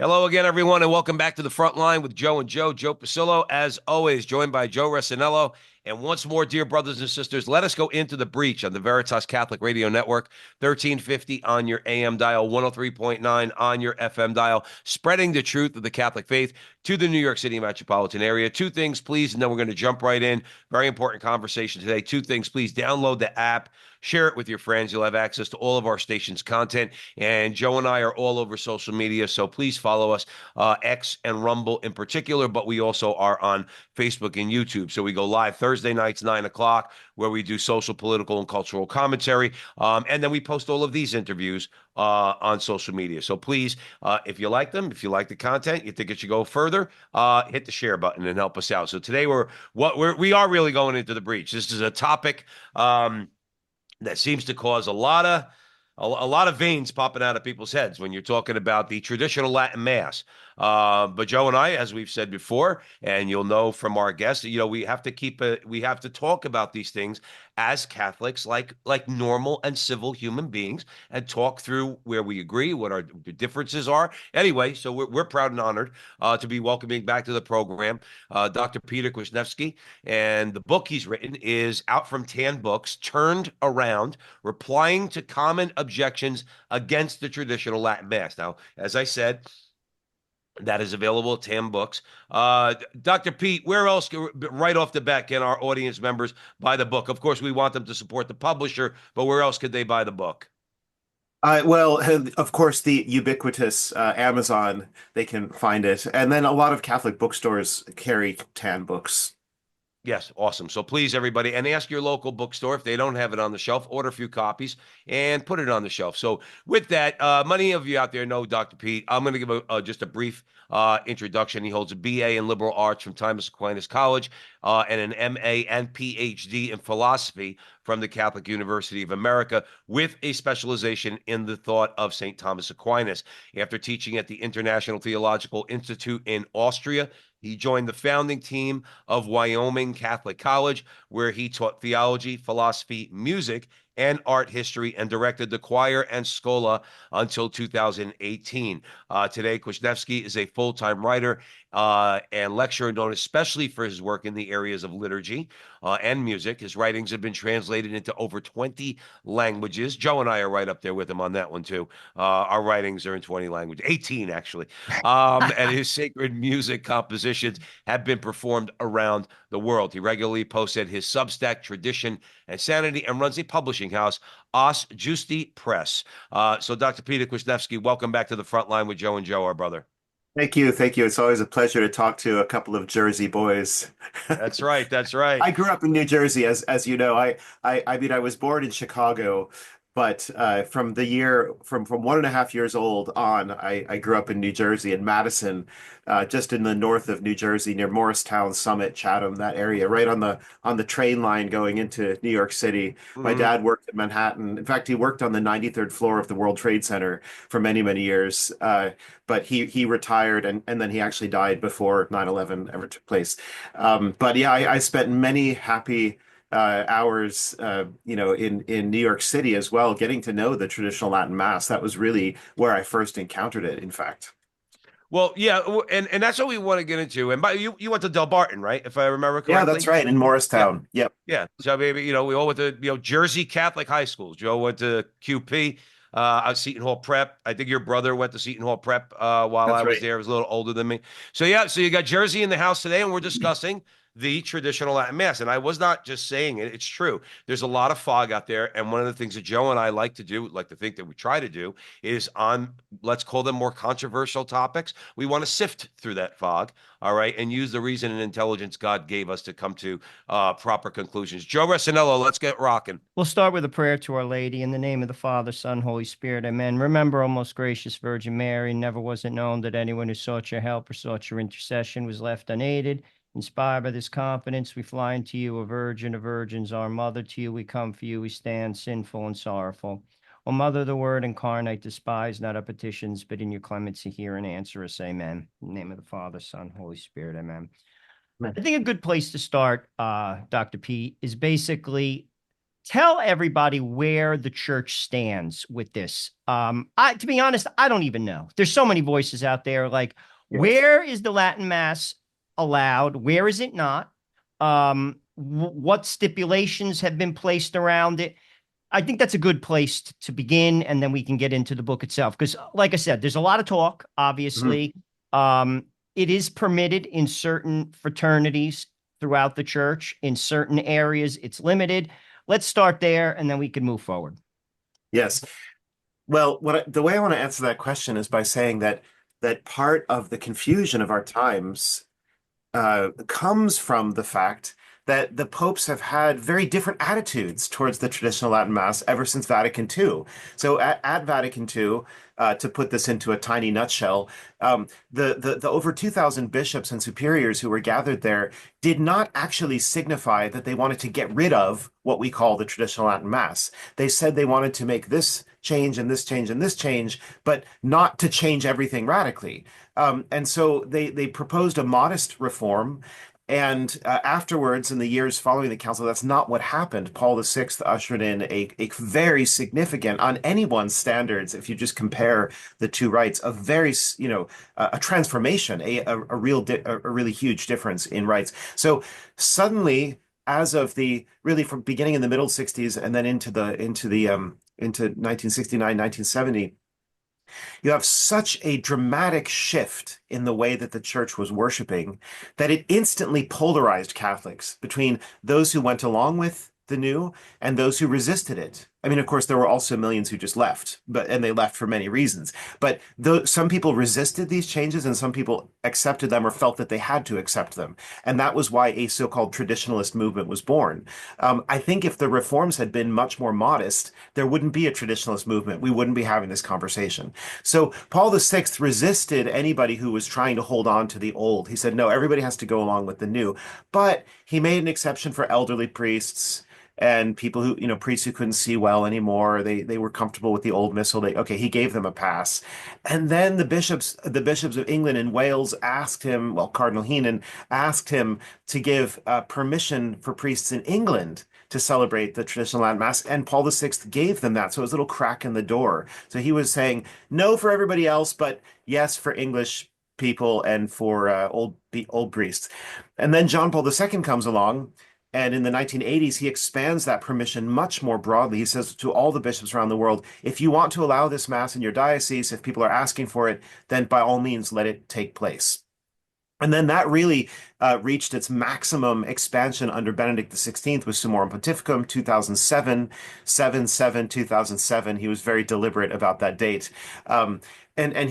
Hello again, everyone, and welcome back to the front line with Joe and Joe Pasillo, as always, joined by Joe Resinello. And once more, dear brothers and sisters, let us go into the breach on the Veritas Catholic Radio Network, 1350 on your AM dial, 103.9 on your FM dial, spreading the truth of the Catholic faith to the New York City metropolitan area. Two things, please, and then we're going to jump right in. Very important conversation today. Two things, please. Download the app, share it with your friends. You'll have access to all of our station's content. And Joe and I are all over social media, so please follow us, X and Rumble in particular, but we also are on Facebook and YouTube. So we go live Thursday nights, 9 o'clock, where we do social, political, and cultural commentary. And then we post all of these interviews on social media. So please, if you like them, if you like the content, you think it should go further, hit the share button and help us out. So today we are really going into the breach. This is a topic that seems to cause a lot of veins popping out of people's heads when you're talking about the traditional Latin Mass. But Joe and I, as we've said before, and you'll know from our guests, we have to talk about these things as Catholics, like normal and civil human beings, and talk through where we agree, what our differences are. Anyway, so we're proud and honored to be welcoming back to the program Dr. Peter Kwasniewski, and the book he's written is out from Tan Books, Turned Around: Replying to Common Objections Against the Traditional Latin Mass. Now, as I said, that is available at Tam Books. Dr. Pete, where else, right off the bat, can our audience members buy the book? Of course, we want them to support the publisher, but where else could they buy the book? Well, of course, the ubiquitous Amazon, they can find it. And then a lot of Catholic bookstores carry Tan books. Yes, awesome. So please, everybody, and ask your local bookstore if they don't have it on the shelf, order a few copies and put it on the shelf. So with that, many of you out there know Dr. Pete. I'm going to give just a brief introduction. He holds a BA in liberal arts from Thomas Aquinas College and an MA and PhD in philosophy from the Catholic University of America, with a specialization in the thought of St. Thomas Aquinas. After teaching at the International Theological Institute in Austria, he joined the founding team of Wyoming Catholic College, where he taught theology, philosophy, music, and art history, and directed the choir and schola until 2018. Today, Kwasniewski is a full-time writer and lecturer known especially for his work in the areas of liturgy and music. His writings have been translated into over 20 languages. Joe and I are right up there with him on that one, too. Our writings are in 20 languages, 18 actually. And his sacred music compositions have been performed around the world. He regularly posts at his Substack, Tradition and Sanity, and runs a publishing house, Os Justi Press. So Dr. Peter Kwasniewski, welcome back to the front line with Joe and Joe, our brother. Thank you. Thank you. It's always a pleasure to talk to a couple of Jersey boys. That's right. That's right. I grew up in New Jersey, as you know. I mean, I was born in Chicago, but from 1.5 years old on, I grew up in New Jersey, in Madison, just in the north of New Jersey, near Morristown, Summit, Chatham, that area, right on the train line going into New York City. My Mhm. dad worked in Manhattan. In fact, he worked on the 93rd floor of the World Trade Center for many, many years. But he retired, and then he actually died before 9/11 ever took place. But yeah, I spent many happy hours, in New York City as well, getting to know the traditional Latin Mass. That was really where I first encountered it, in fact. Well, yeah, and that's what we want to get into. And by you went to Del Barton, right? If I remember Yeah, that's correctly. right, in Yeah, Morristown. Yep, yeah. So maybe we all went to Jersey Catholic high schools. Joe went to QP. I was Seton Hall Prep. I think your brother went to Seton Hall Prep while I that's was right. there. He was a little older than me. So yeah, so you got Jersey in the house today, and we're discussing the traditional Latin Mass. And I was not just saying it; it's true. There's a lot of fog out there, and one of the things that Joe and I like to do, like to think that we try to do, is on, let's call them, more controversial topics. We want to sift through that fog, all right, and use the reason and intelligence God gave us to come to proper conclusions. Joe Resinello, let's get rocking. We'll start with a prayer to Our Lady. In the name of the Father, Son, Holy Spirit. Amen. Remember, O most gracious Virgin Mary, never was it known that anyone who sought your help or sought your intercession was left unaided. Inspired by this confidence, we fly unto you, a virgin of virgins, our mother. To you we come, for you we stand, sinful and sorrowful. O Mother of the Word incarnate, despise not our petitions, but in your clemency hear and answer us. Amen. In the name of the Father, Son, Holy Spirit. Amen. I think a good place to start, Dr. Pete, is basically tell everybody where the church stands with this. To be honest, I don't even know. There's so many voices out there. Like, Yes. where is the Latin Mass allowed? Where is it not? What stipulations have been placed around it? I think that's a good place to begin, and then we can get into the book itself. Because, like I said, there's a lot of talk, Mhm. obviously. It is permitted in certain fraternities throughout the church. In certain areas, it's limited. Let's start there, and then we can move forward. Yes. Well, the way I want to answer that question is by saying that part of the confusion of our times comes from the fact that the popes have had very different attitudes towards the traditional Latin Mass ever since Vatican II. So at Vatican II, to put this into a tiny nutshell, the over 2,000 bishops and superiors who were gathered there did not actually signify that they wanted to get rid of what we call the traditional Latin Mass. They said they wanted to make this change and this change and this change, but not to change everything radically. And so they proposed a modest reform. And afterwards, in the years following the council, that's not what happened. Paul VI ushered in a very significant, on anyone's standards, if you just compare the two rites, a very, a transformation, a really huge difference in rites. So suddenly, as of the really from beginning in the middle 60s and then into 1969, 1970, you have such a dramatic shift in the way that the church was worshiping that it instantly polarized Catholics between those who went along with the new and those who resisted it. I mean, of course, there were also millions who just left, and they left for many reasons. But some people resisted these changes and some people accepted them or felt that they had to accept them. And that was why a so-called traditionalist movement was born. I think if the reforms had been much more modest, there wouldn't be a traditionalist movement. We wouldn't be having this conversation. So Paul VI resisted anybody who was trying to hold on to the old. He said, no, everybody has to go along with the new. But he made an exception for elderly priests and people who, priests who couldn't see well anymore. They were comfortable with the old missal. Okay, he gave them a pass. And then the bishops of England and Wales asked him, well, Cardinal Heenan asked him to give permission for priests in England to celebrate the traditional Latin Mass, and Paul VI gave them that. So it was a little crack in the door. So he was saying no for everybody else, but yes for English people and for old priests. And then John Paul II comes along, and in the 1980s, he expands that permission much more broadly. He says to all the bishops around the world, if you want to allow this Mass in your diocese, if people are asking for it, then by all means, let it take place. And then that really reached its maximum expansion under Benedict XVI with Summorum Pontificum 2007, 7/7/2007. He was very deliberate about that date. And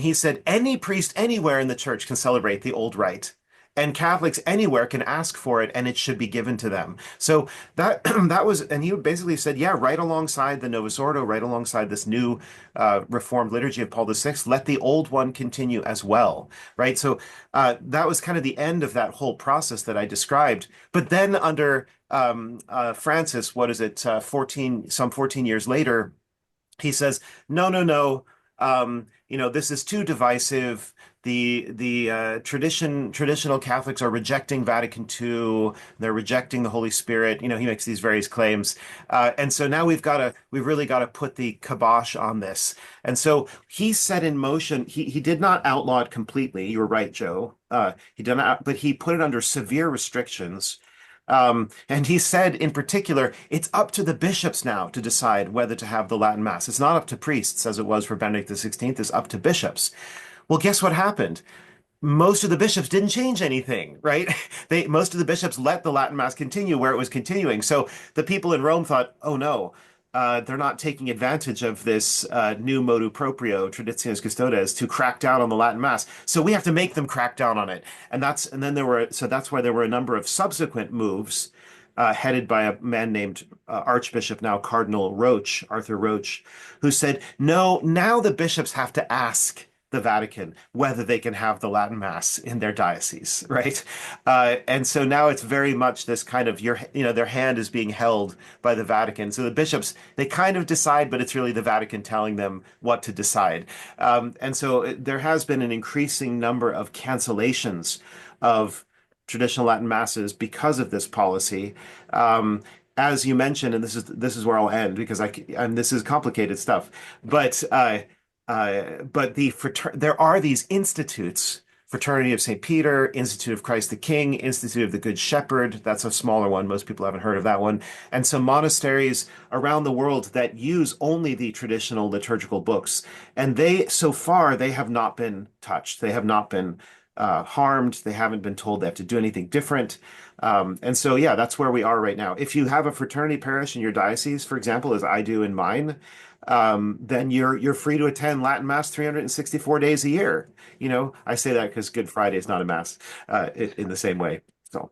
he said any priest anywhere in the church can celebrate the old rite. And Catholics anywhere can ask for it, and it should be given to them. So that that was, and he basically said, yeah, right alongside the Novus Ordo, right alongside this new Reformed liturgy of Paul VI, let the old one continue as well, right? So that was kind of the end of that whole process that I described. But then under Francis, what is it, 14 years later, he says, no, no, no, this is too divisive. The traditional Catholics are rejecting Vatican II. They're rejecting the Holy Spirit. He makes these various claims, and so now we've really got to put the kibosh on this. And so he set in motion. He did not outlaw it completely. You were right, Joe. He did not, but he put it under severe restrictions. And he said in particular, it's up to the bishops now to decide whether to have the Latin Mass. It's not up to priests as it was for Benedict XVI. It's up to bishops. Well, guess what happened? Most of the bishops didn't change anything, right? Most of the bishops let the Latin Mass continue where it was continuing. So the people in Rome thought, oh no, they're not taking advantage of this new motu proprio, Traditionis Custodes, to crack down on the Latin Mass. So we have to make them crack down on it. That's why there were a number of subsequent moves headed by a man named Archbishop, now Cardinal Roche, Arthur Roche, who said, no, now the bishops have to ask the Vatican whether they can have the Latin Mass in their diocese, right? And so now it's very much this kind of their hand is being held by the Vatican. So the bishops, they kind of decide, but it's really the Vatican telling them what to decide. And so there has been an increasing number of cancellations of traditional Latin masses because of this policy. as you mentioned, and this is where I'll end because and this is complicated stuff, but there are these institutes. Fraternity of St. Peter, Institute of Christ the King, Institute of the Good Shepherd. That's a smaller one. Most people haven't heard of that one. And some monasteries around the world that use only the traditional liturgical books. And so far, they have not been touched. They have not been harmed. They haven't been told they have to do anything different. And so, yeah, that's where we are right now. If you have a fraternity parish in your diocese, for example, as I do in mine, then you're free to attend Latin Mass 364 days a year. I say that because Good Friday is not a mass in the same way. So,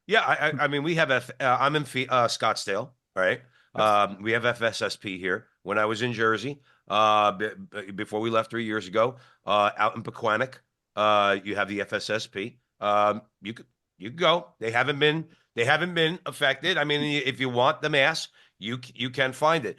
Yeah, I mean, we have I'm in Scottsdale, right? yes. We have FSSP here. When I was in Jersey, before we left 3 years ago, out in Pequannock, you have the FSSP. You could go. They haven't been affected. I mean, if you want the mass, you can find it.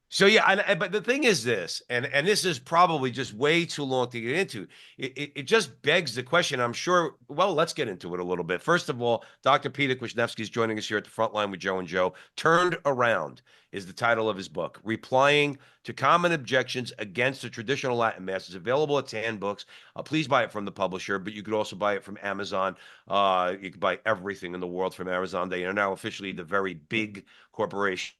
So yeah, but the thing is this, and this is probably just way too long to get into. It just begs the question. I'm sure. Well, let's get into it a little bit. First of all, Dr. Peter Kwasniewski is joining us here at the front line with Joe and Joe. Turned Around is the title of his book, replying to common objections against the traditional Latin Mass. It's available at Tan Books. Please buy it from the publisher, but you could also buy it from Amazon. You can buy everything in the world from Amazon. They are now officially the very big corporation.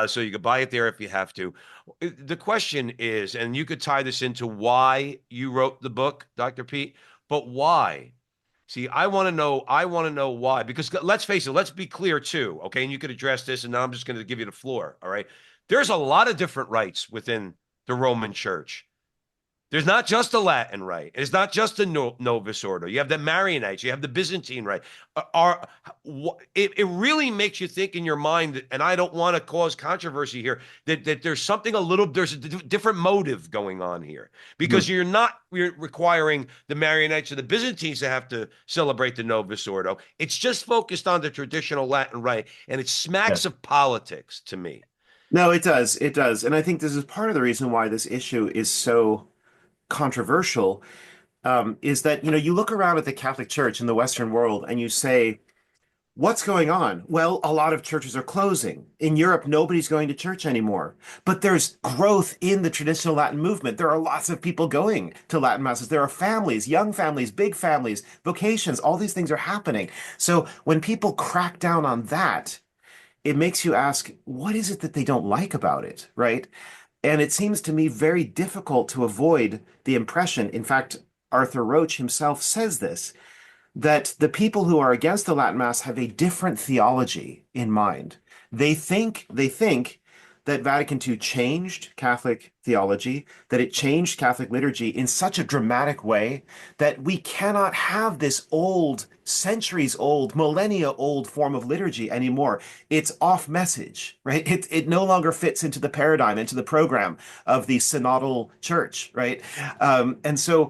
So you could buy it there if you have to. The question is, and you could tie this into why you wrote the book, Dr. Pete, but why? See, I want to know. I want to know why. Because let's face it. Let's be clear too. Okay, and you could address this, and now I'm just going to give you the floor. All right. There's a lot of different rites within the Roman Church. There's not just the Latin rite. It's not just the Novus Ordo. You have the Marianites. You have the Byzantine rite. It really makes you think in your mind, and I don't want to cause controversy here, that there's there's a different motive going on here. Because you're requiring the Marianites or the Byzantines to have to celebrate the Novus Ordo. It's just focused on the traditional Latin rite, and it smacks Yes. of politics to me. No, it does. It does. And I think this is part of the reason why this issue is so controversial, is that, you look around at the Catholic Church in the Western world and you say, what's going on? Well, a lot of churches are closing. In Europe, nobody's going to church anymore. But there's growth in the traditional Latin movement. There are lots of people going to Latin masses. There are families, young families, big families, vocations, all these things are happening. So when people crack down on that, it makes you ask, what is it that they don't like about it, right? And it seems to me very difficult to avoid the impression. In fact, Arthur Roach himself says this, that the people who are against the Latin Mass have a different theology in mind. They think that Vatican II changed Catholic theology, that it changed Catholic liturgy in such a dramatic way that we cannot have this old, centuries old, millennia old form of liturgy anymore. It's off message, right? It no longer fits into the paradigm, into the program of the synodal church, right? And so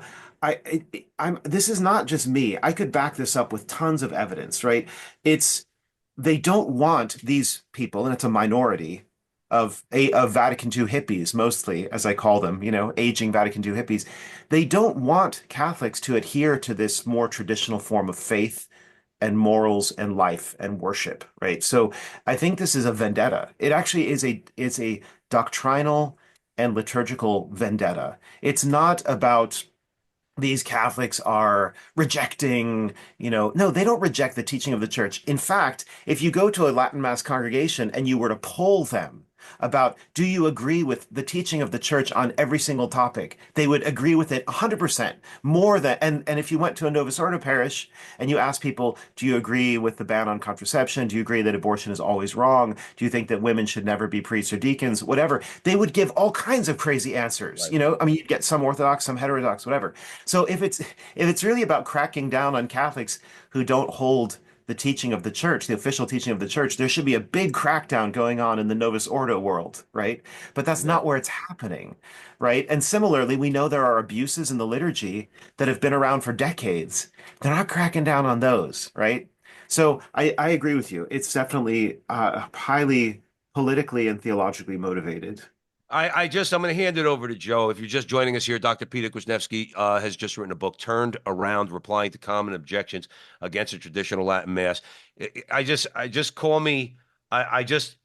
this is not just me. I could back this up with tons of evidence, right? They don't want these people, and it's a minority of Vatican II hippies, mostly, as I call them, aging Vatican II hippies. They don't want Catholics to adhere to this more traditional form of faith and morals and life and worship, right? So I think this is a vendetta. It actually is a doctrinal and liturgical vendetta. It's not about these Catholics are rejecting, no, they don't reject the teaching of the church. In fact, if you go to a Latin Mass congregation and you were to poll them about, do you agree with the teaching of the church on every single topic, they would agree with it 100%, more than, and if you went to a Novus Ordo parish and you asked people, do you agree with the ban on contraception? Do you agree that abortion is always wrong? Do you think that women should never be priests or deacons? Whatever. They would give all kinds of crazy answers. Right. I mean, you'd get some Orthodox, some heterodox, whatever. So if it's really about cracking down on Catholics who don't hold the teaching of the church, the official teaching of the church, there should be a big crackdown going on in the Novus Ordo world, right? But that's Yeah. not where it's happening, right? And similarly, we know there are abuses in the liturgy that have been around for decades. They're not cracking down on those, right? So I agree with you. It's definitely highly politically and theologically motivated. I'm going to hand it over to Joe. If you're just joining us here, Dr. Peter Kwasniewski has just written a book, Turned Around, replying to common objections against a traditional Latin Mass. I just call me. I just,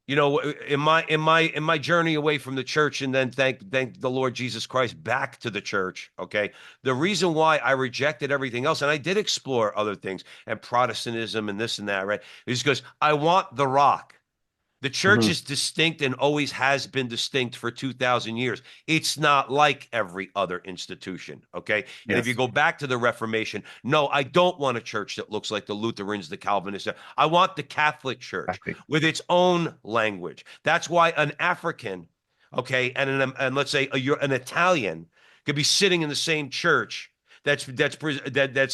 in my journey away from the church, and then thank the Lord Jesus Christ back to the church. Okay, the reason why I rejected everything else, and I did explore other things and Protestantism and this and that, right, is because I want the rock. The church Mhm. is distinct and always has been distinct for 2,000 years. It's not like every other institution, okay? And if you Yes. go back to the Reformation, no, I don't want a church that looks like the Lutherans, the Calvinists. I want the Catholic Church Exactly. with its own language. That's why an African, okay, and let's say an Italian could be sitting in the same church that's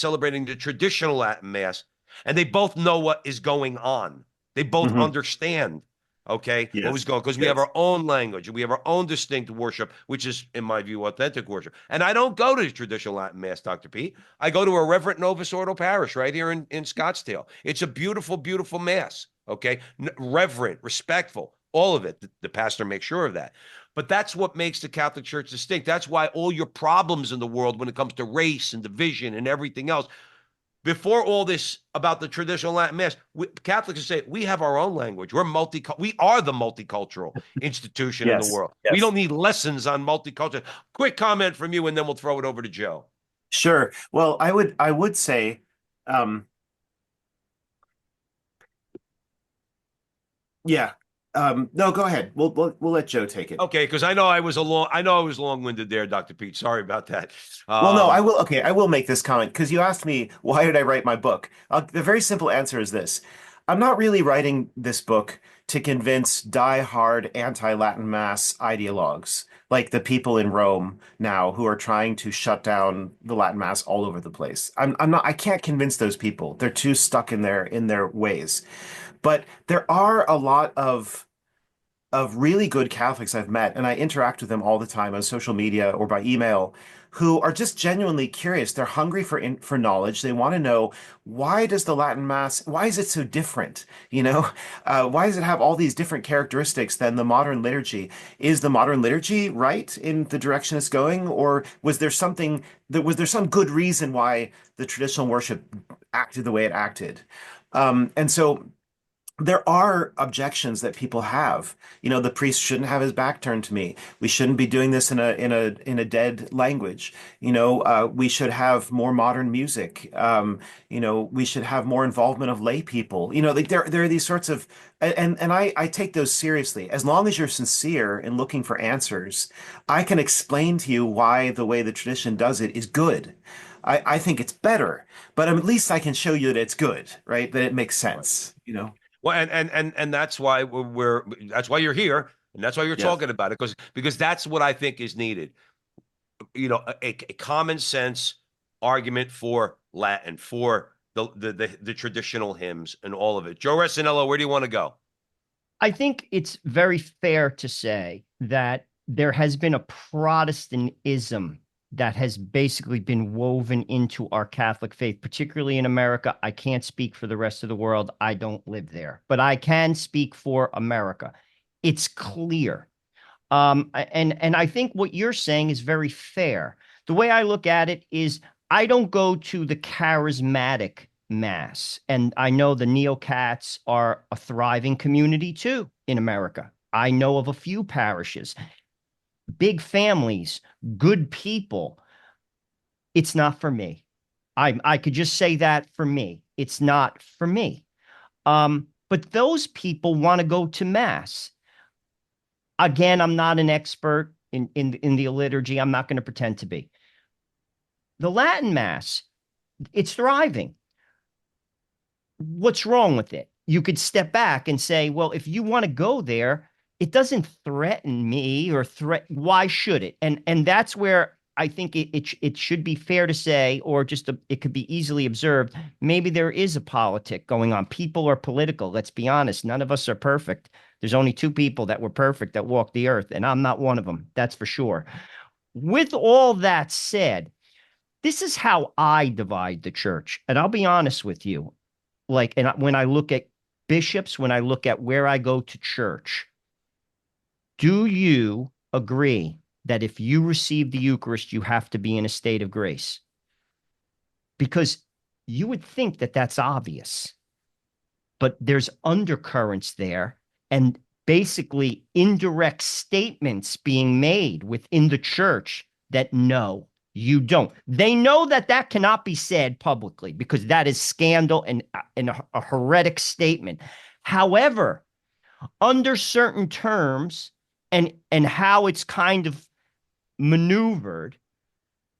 celebrating the traditional Latin Mass, and they both know what is going on. They both Hmm. understand. Okay, what was Yes. going because we have Yes. our own language and we have our own distinct worship, which is, in my view, authentic worship. And I don't go to the traditional Latin Mass, Dr. Pete. I go to a Reverend Novus Ordo parish right here in Scottsdale. It's a beautiful, beautiful Mass. Okay, reverent, respectful, all of it. The pastor makes sure of that. But that's what makes the Catholic Church distinct. That's why all your problems in the world, when it comes to race and division and everything else, before all this about the traditional Latin Mass, Catholics say we have our own language. We are the multicultural institution in the Yes. world. We Yes. don't need lessons on multicultural. Quick comment from you, and then we'll throw it over to Joe. Sure. Well, I would say, um, yeah. No, go ahead. We'll let Joe take it. Okay, because I know I was long-winded there, Dr. Pete. Sorry about that. Well, no, I Um, will. Okay, I will make this comment because you asked me why did I write my book. The very simple answer is this: I'm not really writing this book to convince die-hard anti-Latin Mass ideologues like the people in Rome now who are trying to shut down the Latin Mass all over the place. I'm not. I can't convince those people. They're too stuck in their ways. But there are a lot of really good Catholics I've met, and I interact with them all the time on social media or by email, who are just genuinely curious. They're hungry for knowledge. They want to know, why does the Latin Mass, why is it so different? Why does it have all these different characteristics than the modern liturgy? Is the modern liturgy right in the direction it's going, or was there some good reason why the traditional worship acted the way it acted? And so there are objections that people have. The priest shouldn't have his back turned to me. We shouldn't be doing this in a dead language. We should have more modern music. We should have more involvement of lay people. Like there are these sorts of, and I take those seriously. As long as you're sincere in looking for answers, I can explain to you why the way the tradition does it is good. I think it's better, but at least I can show you that it's good, right? That it makes sense. well, and that's why that's why you're here, and that's why you're Yes. talking about it, because that's what I think is needed. A common sense argument for Latin, for the traditional hymns and all of it. Joe Resinello, where do you want to go? I think it's very fair to say that there has been a Protestantism that has basically been woven into our Catholic faith, particularly in America. I can't speak for the rest of the world. I don't live there, but I can speak for America. It's clear. And I think what you're saying is very fair. The way I look at it is I don't go to the charismatic mass. And I know the Neo-Cats are a thriving community too in America. I know of a few parishes, big families, good people. It's not for me. I could just say that for me. It's not for me. But those people want to go to mass. Again, I'm not an expert in the liturgy. I'm not going to pretend to be. The Latin Mass, it's thriving. What's wrong with it? You could step back and say, well, if you want to go there, it doesn't threaten me or why should it? And that's where I think it should be fair to say, or it could be easily observed. Maybe there is a politic going on. People are political. Let's be honest. None of us are perfect. There's only two people that were perfect that walked the earth, and I'm not one of them. That's for sure. With all that said, this is how I divide the church. And I'll be honest with you. When I look at bishops, when I look at where I go to church, do you agree that if you receive the Eucharist, you have to be in a state of grace? Because you would think that that's obvious. but there's undercurrents there and basically indirect statements being made within the church that no, you don't. They know that that cannot be said publicly because that is scandal and a heretic statement. However, under certain terms and how it's kind of maneuvered,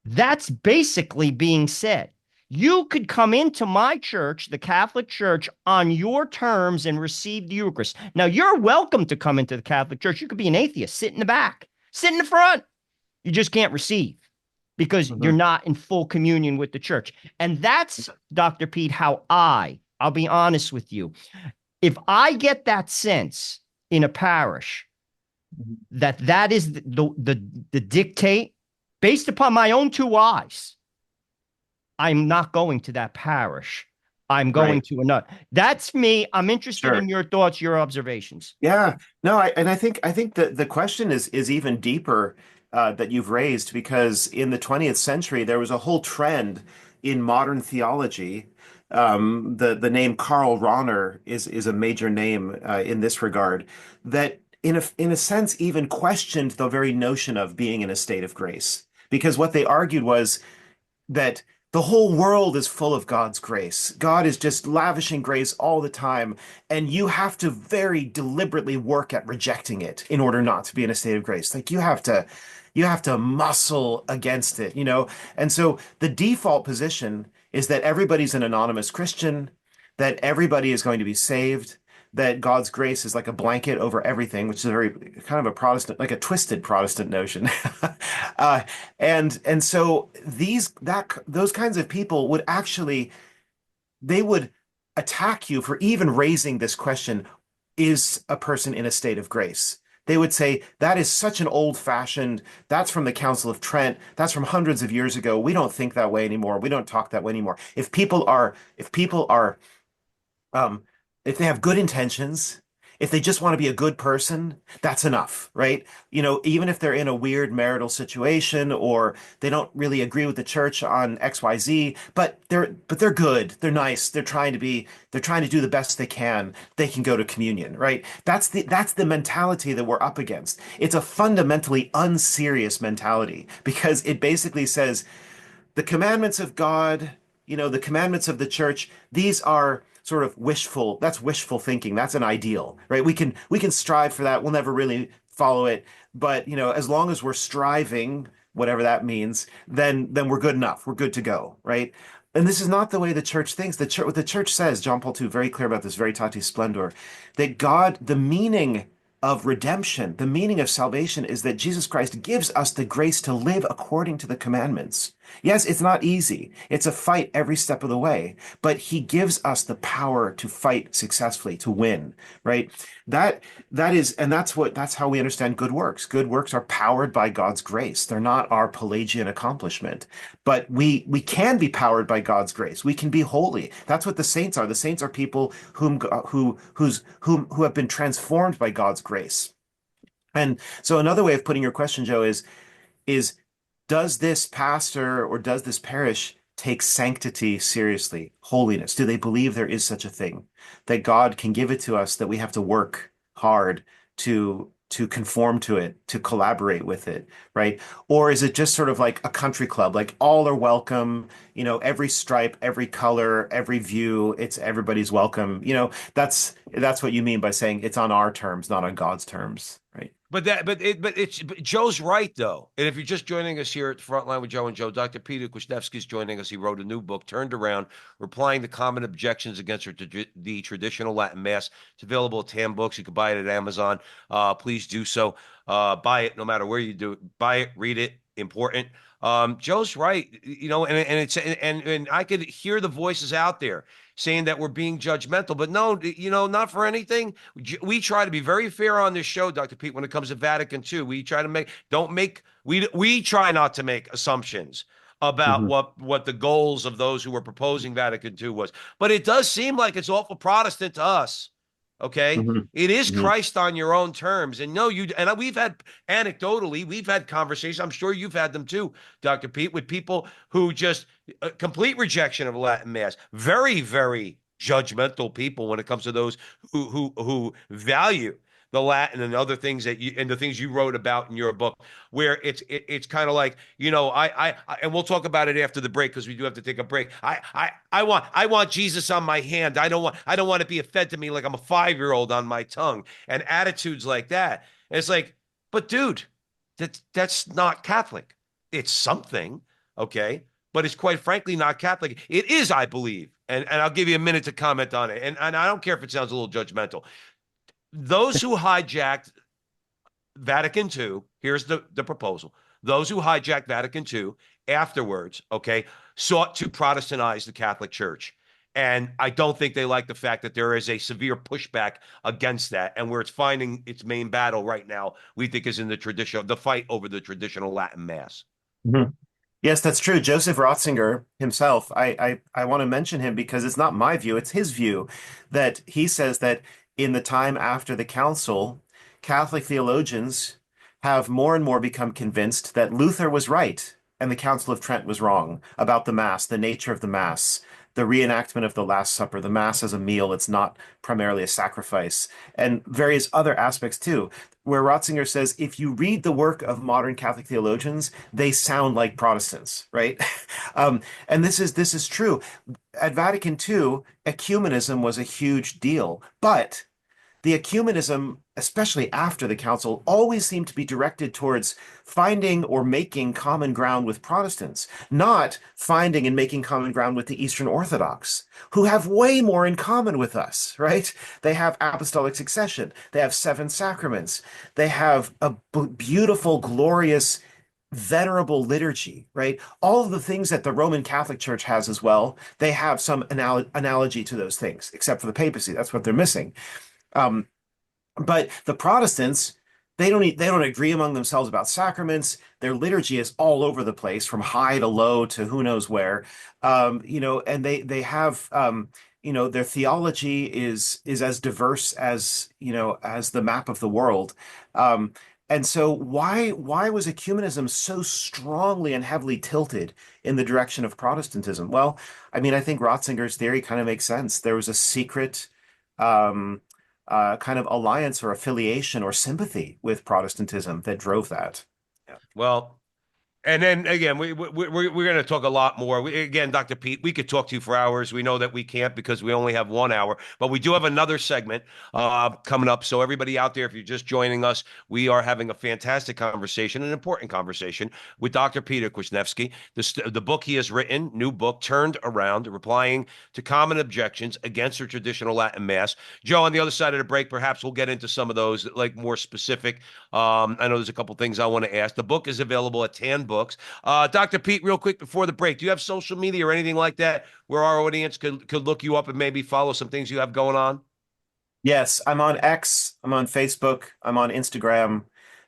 that's basically being said. You could come into my church, the Catholic Church, on your terms and receive the Eucharist. Now, you're welcome to come into the Catholic Church. You could be an atheist, sit in the back, sit in the front. You just can't receive because you're not in full communion with the church. And that's, Dr. Pete, how I'll be honest with you. If I get that sense in a parish that is the dictate based upon my own two eyes, I'm not going to that parish. I'm going to another. That's me. I'm interested in your thoughts, your observations. Yeah, no, I think the question is even deeper that you've raised, because in the 20th century there was a whole trend in modern theology. The name Karl Rahner is a major name in this regard, that in a sense even questioned the very notion of being in a state of grace, because what they argued was that the whole world is full of God's grace. God is just lavishing grace all the time, and you have to very deliberately work at rejecting it in order not to be in a state of grace. Like you have to muscle against it, you know? And so the default position is that everybody's an anonymous Christian, that everybody is going to be saved, that God's grace is like a blanket over everything, which is a very kind of a Protestant, like a twisted Protestant notion. And so those kinds of people would actually, they would attack you for even raising this question, is a person in a state of grace? They would say, that is such an old-fashioned, that's from the Council of Trent, that's from hundreds of years ago. We don't think that way anymore. We don't talk that way anymore. If they have good intentions, if they just want to be a good person, that's enough, right? You know, even if they're in a weird marital situation or they don't really agree with the church on XYZ, but they're good, they're nice, they're trying to do the best they can go to communion, right? That's the mentality that we're up against. It's a fundamentally unserious mentality because it basically says the commandments of God, you know, the commandments of the church, these are sort of that's wishful thinking. That's an ideal, right? We can strive for that. We'll never really follow it. But, you know, as long as we're striving, whatever that means, then we're good enough. We're good to go, right? And this is not the way the church thinks. What the church says, John Paul II, very clear about this, Veritatis Splendor, that God, the meaning of redemption, the meaning of salvation is that Jesus Christ gives us the grace to live according to the commandments. Yes, it's not easy. It's a fight every step of the way, but he gives us the power to fight successfully, to win, right? That's how we understand good works. Good works are powered by God's grace. They're not our Pelagian accomplishment, but we can be powered by God's grace. We can be holy. That's what the saints are. The saints are people who have been transformed by God's grace. And so another way of putting your question, Joe, is does this pastor or does this parish take sanctity seriously, holiness? Do they believe there is such a thing, that God can give it to us, that we have to work hard to conform to it, to collaborate with it, right? Or is it just sort of like a country club, like all are welcome, you know, every stripe, every color, every view, it's everybody's welcome. You know, that's what you mean by saying it's on our terms, not on God's terms, right? But Joe's right, though. And if you're just joining us here at the Frontline with Joe and Joe, Dr. Peter Kwasniewski is joining us. He wrote a new book, Turned Around, Replying to Common Objections Against the Traditional Latin Mass. It's available at TAM Books. You can buy it at Amazon. Please do so. Buy it no matter where you do it. Buy it, read it. Important. Joe's right, you know, and I could hear the voices out there saying that we're being judgmental, but no, you know, not for anything. We try to be very fair on this show, Dr. Pete, when it comes to Vatican II. We try to we try not to make assumptions about what the goals of those who were proposing Vatican II was. But it does seem like it's awful Protestant to us. Okay. It is Christ on your own terms. And no, we've had conversations. I'm sure you've had them too, Dr. Pete, with people who just complete rejection of Latin Mass. Very, very judgmental people when it comes to those who value the Latin and other things and the things you wrote about in your book, where it's kind of like, and we'll talk about it after the break because we do have to take a break. I want Jesus on my hand. I don't want to be fed to me like I'm a 5-year-old on my tongue, and attitudes like that. And it's like, but dude, that's not Catholic. It's something, okay, but it's quite frankly not Catholic. It is, I believe, and I'll give you a minute to comment on it. And I don't care if it sounds a little judgmental. Those who hijacked Vatican II, here's the proposal. Those who hijacked Vatican II afterwards, okay, sought to Protestantize the Catholic Church. And I don't think they like the fact that there is a severe pushback against that. And where it's finding its main battle right now, we think is in the fight over the traditional Latin Mass. Mm-hmm. Yes, that's true. Joseph Ratzinger himself, I want to mention him because it's not my view, it's his view, that he says that in the time after the council, Catholic theologians have more and more become convinced that Luther was right and the Council of Trent was wrong about the Mass, the nature of the Mass, the reenactment of the Last Supper, the Mass as a meal. It's not primarily a sacrifice, and various other aspects too, where Ratzinger says if you read the work of modern Catholic theologians, they sound like Protestants, right? And this is true. At Vatican II, ecumenism was a huge deal, but the ecumenism, especially after the council, always seemed to be directed towards finding or making common ground with Protestants, not finding and making common ground with the Eastern Orthodox, who have way more in common with us, right? They have apostolic succession, they have 7 sacraments, they have a beautiful, glorious, venerable liturgy, right? All of the things that the Roman Catholic Church has as well, they have some analogy to those things, except for the papacy. That's what they're missing. But the Protestants, they don't agree among themselves about sacraments. Their liturgy is all over the place, from high to low to who knows where. And they have their theology is as diverse as as the map of the world. And so why was ecumenism so strongly and heavily tilted in the direction of Protestantism? Well, I mean, I think Ratzinger's theory kind of makes sense. There was a secret kind of alliance or affiliation or sympathy with Protestantism that drove that. Yeah. Well, and then again, we're going to talk a lot more. Again, Dr. Pete, we could talk to you for hours. We know that we can't because we only have 1 hour, but we do have another segment coming up. So everybody out there, if you're just joining us, we are having a fantastic conversation, an important conversation with Dr. Peter Kwasniewski. The book he has written, new book, Turned Around, replying to common objections against the traditional Latin Mass. Joe, on the other side of the break, perhaps we'll get into some of those, like more specific. I know there's a couple things I want to ask. The book is available at Tan Books. Dr. Pete, real quick before the break, do you have social media or anything like that where our audience could look you up and maybe follow some things you have going on? Yes, I'm on X, I'm on Facebook, I'm on Instagram,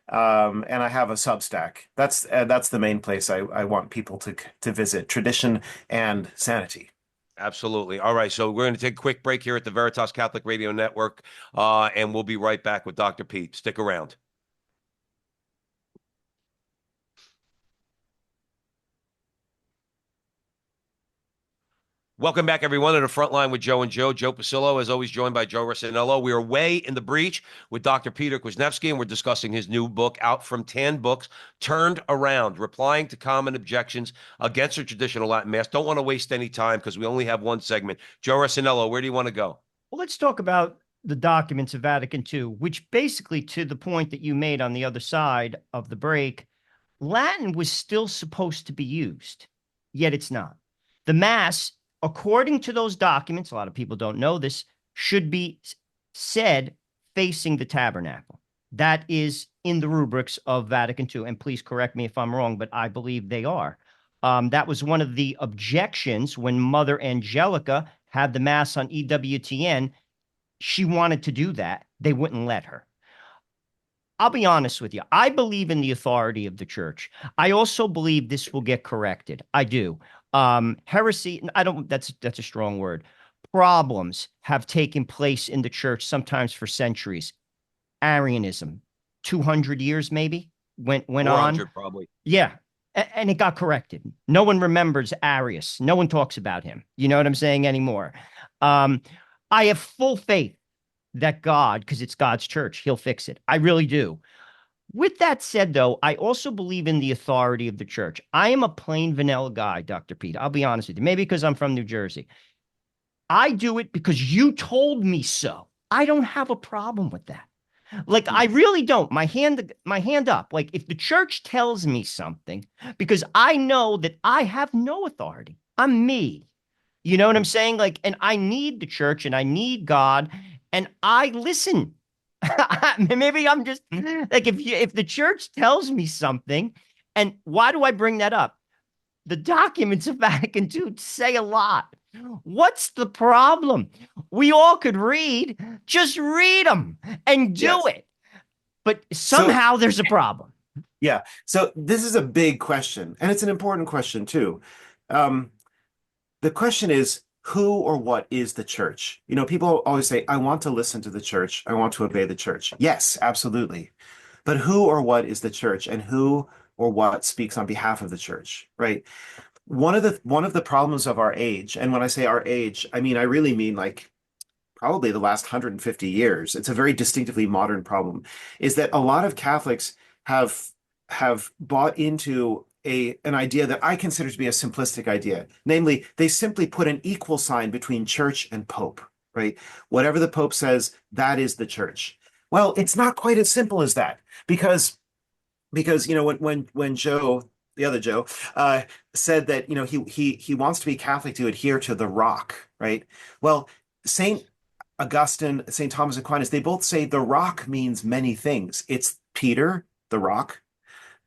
and I have a Substack. That's the main place I want people to visit, Tradition and Sanity. Absolutely. All right. So we're going to take a quick break here at the Veritas Catholic Radio Network, and we'll be right back with Dr. Pete. Stick around. Welcome back, everyone, to the front line with Joe and Joe. Joe Pasillo, as always, joined by Joe Rossinello. We are way in the breach with Dr. Peter Kwasniewski, and we're discussing his new book out from Tan Books, Turned Around, replying to common objections against the traditional Latin Mass. Don't want to waste any time because we only have one segment. Joe Rossinello, where do you want to go? Well, let's talk about the documents of Vatican II, which basically, to the point that you made on the other side of the break, Latin was still supposed to be used, yet it's not. The Mass, according to those documents, a lot of people don't know this, should be said facing the tabernacle. That is in the rubrics of Vatican II. And please correct me if I'm wrong, but I believe they are. That was one of the objections when Mother Angelica had the Mass on EWTN. She wanted to do that. They wouldn't let her. I'll be honest with you. I believe in the authority of the church. I also believe this will get corrected. I do. Heresy, that's a strong word. Problems have taken place in the church sometimes for centuries. Arianism, 200 years maybe, went on. Probably. Yeah. And it got corrected. No one remembers Arius. No one talks about him. You know what I'm saying anymore? I have full faith that God, because it's God's church, he'll fix it. I really do. With that said, though, I also believe in the authority of the church. I am a plain vanilla guy, Dr. Pete. I'll be honest with you. Maybe because I'm from New Jersey. I do it because you told me so. I don't have a problem with that. Like, I really don't. My hand up. Like, if the church tells me something, because I know that I have no authority. I'm me. You know what I'm saying? Like, and I need the church and I need God, and I listen. Maybe I'm just like, if the church tells me something, and why do I bring that up? The documents of Vatican II say a lot. What's the problem? We all could read. Just read them and do Yes. it. But somehow there's a problem. Yeah. So this is a big question, and it's an important question too. The question is, who or what is the church? You know, people always say, I want to listen to the church. I want to obey the church. Yes, absolutely. But who or what is the church, and who or what speaks on behalf of the church, right? One of the problems of our age, and when I say our age, I really mean like probably the last 150 years. It's a very distinctively modern problem, is that a lot of Catholics have bought into an idea that I consider to be a simplistic idea. Namely, they simply put an equal sign between church and pope, right? Whatever the pope says, that is the church. Well, it's not quite as simple as that, because you know, when Joe, the other Joe, said that, you know, he wants to be Catholic to adhere to the rock, right? Well, Saint Augustine, St. Thomas Aquinas, they both say the rock means many things. It's Peter, the rock.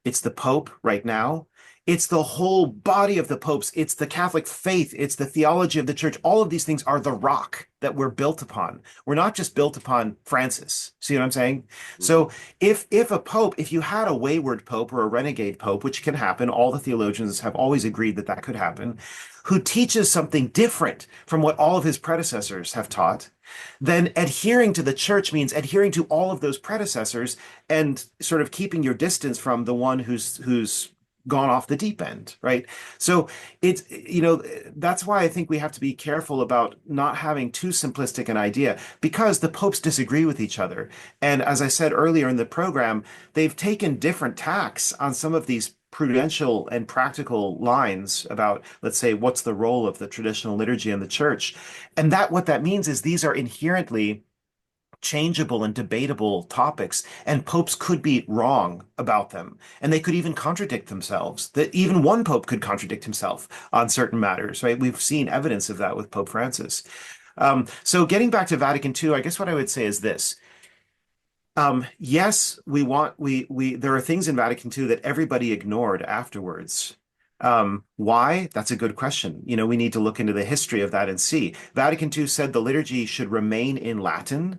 It's the Pope right now. It's the whole body of the popes. It's the Catholic faith. It's the theology of the church. All of these things are the rock that we're built upon. We're not just built upon Francis. See what I'm saying? So if a pope, if you had a wayward pope or a renegade pope, which can happen, all the theologians have always agreed that that could happen, who teaches something different from what all of his predecessors have taught, then adhering to the church means adhering to all of those predecessors and sort of keeping your distance from the one who's gone off the deep end, right? So it's, you know, that's why I think we have to be careful about not having too simplistic an idea, because the popes disagree with each other. And as I said earlier in the program, they've taken different tacks on some of these prudential and practical lines about, let's say, what's the role of the traditional liturgy in the church. And that what that means is these are inherently changeable and debatable topics, and popes could be wrong about them, and they could even contradict themselves. That even one pope could contradict himself on certain matters, right? We've seen evidence of that with Pope Francis. So getting back to Vatican II, I guess what I would say is this. Yes, there are things in Vatican II that everybody ignored afterwards. Why? That's a good question. You know, we need to look into the history of that and see. Vatican II said the liturgy should remain in Latin,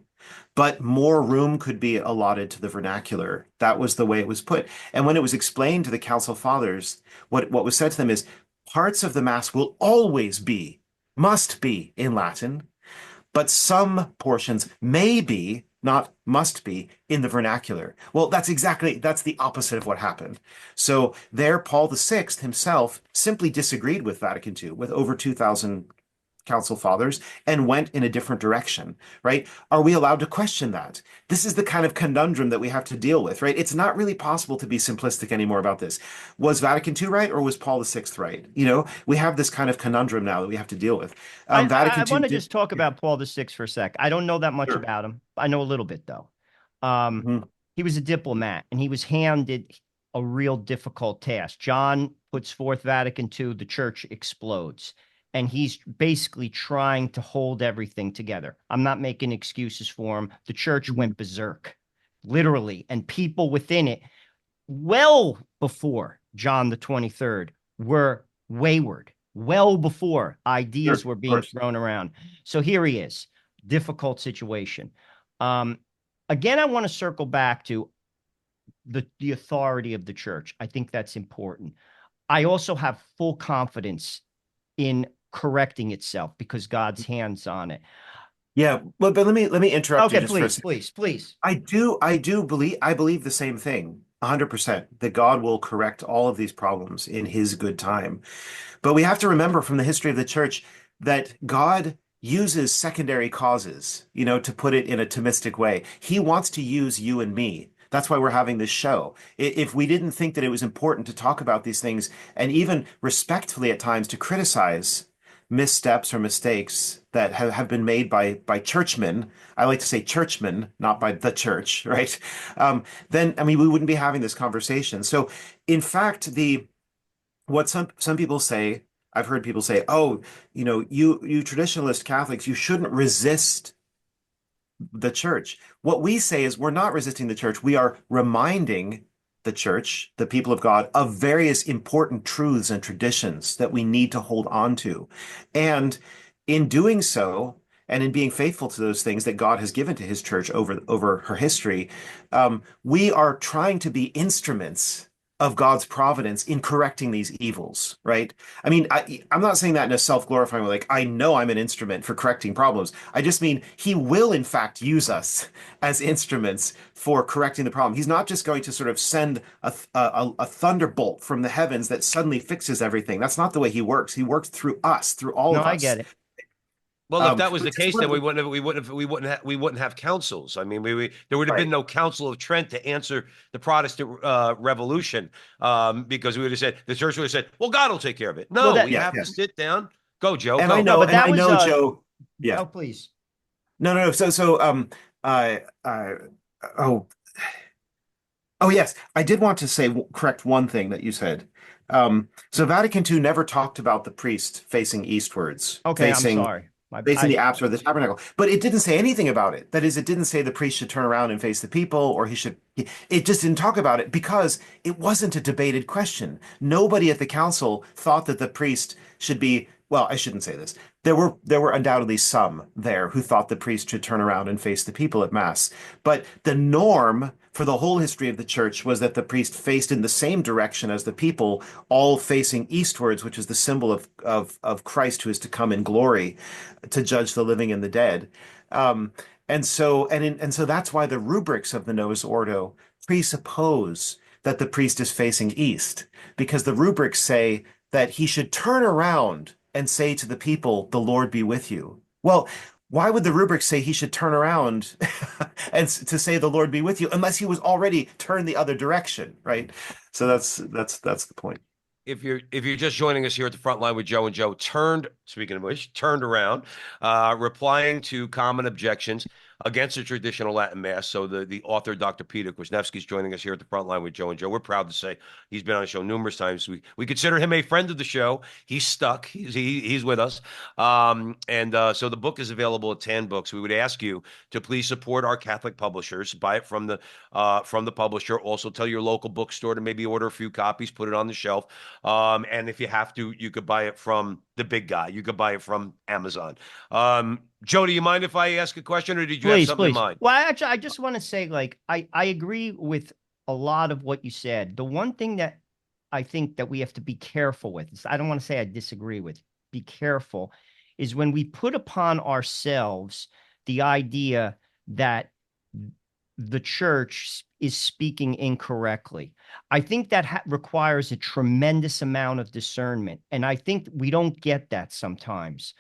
but more room could be allotted to the vernacular. That was the way it was put. And when it was explained to the Council Fathers, what was said to them is parts of the Mass will always be, must be in Latin, but some portions may be, not must be, in the vernacular. Well, that's the opposite of what happened. So there, Paul VI himself simply disagreed with Vatican II, with over 2,000 Council Fathers, and went in a different direction, right? Are we allowed to question that? This is the kind of conundrum that we have to deal with, right? It's not really possible to be simplistic anymore about this. Was Vatican II right, or was Paul VI right? You know, we have this kind of conundrum now that we have to deal with. I Vatican II want to did. just talk about Paul VI for a sec. I don't know that much Sure. about him. I know a little bit, though. He was a diplomat, and he was handed a real difficult task. John puts forth Vatican II, the church explodes. And he's basically trying to hold everything together. I'm not making excuses for him. The church went berserk, literally, and people within it, well before John the 23rd, were wayward, well before ideas were being thrown around. So here he is, difficult situation. Again, I want to circle back to the authority of the church. I think that's important. I also have full confidence in correcting itself because God's hands on it. Yeah, well, but let me interrupt you just for a second. Please. I believe the same thing, 100%, that God will correct all of these problems in his good time. But we have to remember from the history of the church that God uses secondary causes, you know, to put it in a Thomistic way. He wants to use you and me. That's why we're having this show. If we didn't think that it was important to talk about these things and even respectfully at times to criticize missteps or mistakes that have been made by churchmen, I like to say churchmen, not by the church, right? Then, I mean, we wouldn't be having this conversation. So, in fact, what some people say, I've heard people say, "Oh, you know, you traditionalist Catholics, you shouldn't resist the church." What we say is we're not resisting the church. We are reminding the church, the people of God, of various important truths and traditions that we need to hold on to. And in doing so, and in being faithful to those things that God has given to his church over her history, we are trying to be instruments of God's providence in correcting these evils, right? I mean, I'm not saying that in a self-glorifying way, like, I know I'm an instrument for correcting problems. I just mean he will, in fact, use us as instruments for correcting the problem. He's not just going to sort of send a thunderbolt from the heavens that suddenly fixes everything. That's not the way he works. He works through us, through all No, of I us. get it. Well, if that was the Which is case, one then of the, we wouldn't have councils. I mean, there would have been right. no Council of Trent to answer the Protestant Revolution, because we would have said the church would have said, "Well, God will take care of it." Well, No, that we'd Yeah, have to yeah. sit down. Go, Joe. And I Go. no, know, but and that I was know, Joe. Yeah. oh, please. No. So uh, uh, oh, oh yes, I did want to say correct one thing that you said. So Vatican II never talked about the priest facing eastwards, Okay, I'm sorry. facing the apse or the tabernacle, but it didn't say anything about it. That is, it didn't say the priest should turn around and face the people, or it just didn't talk about it because it wasn't a debated question. Nobody at the council thought that the priest should be, well, I shouldn't say this. There were undoubtedly some there who thought the priest should turn around and face the people at Mass. But the norm for the whole history of the church was that the priest faced in the same direction as the people, all facing eastwards, which is the symbol of Christ who is to come in glory to judge the living and the dead. Um, and so that's why the rubrics of the Novus Ordo presuppose that the priest is facing east, because the rubrics say that he should turn around and say to the people, "The Lord be with you." Well, why would the rubric say he should turn around and to say, "The Lord be with you," unless he was already turned the other direction, right? So that's the point. If you're just joining us here at the front line with Joe and Joe, speaking of which, turned around, replying to common objections against the traditional Latin Mass. So the author, Dr. Peter Kwasniewski, is joining us here at the front line with Joe and Joe. We're proud to say he's been on the show numerous times. We consider him a friend of the show. He's stuck. He's with us. So the book is available at Tan Books. We would ask you to please support our Catholic publishers. Buy it from the publisher. Also, tell your local bookstore to maybe order a few copies, put it on the shelf. And if you have to, you could buy it from the big guy. You could buy it from Amazon. Joe, do you mind if I ask a question, or did you have Please, something in please. mind? Well, actually, I just want to say, like, I agree with a lot of what you said. The one thing that I think that we have to be careful with, I don't want to say I disagree with, be careful, is when we put upon ourselves the idea that the church is speaking incorrectly. I think that requires a tremendous amount of discernment. And I think we don't get that sometimes.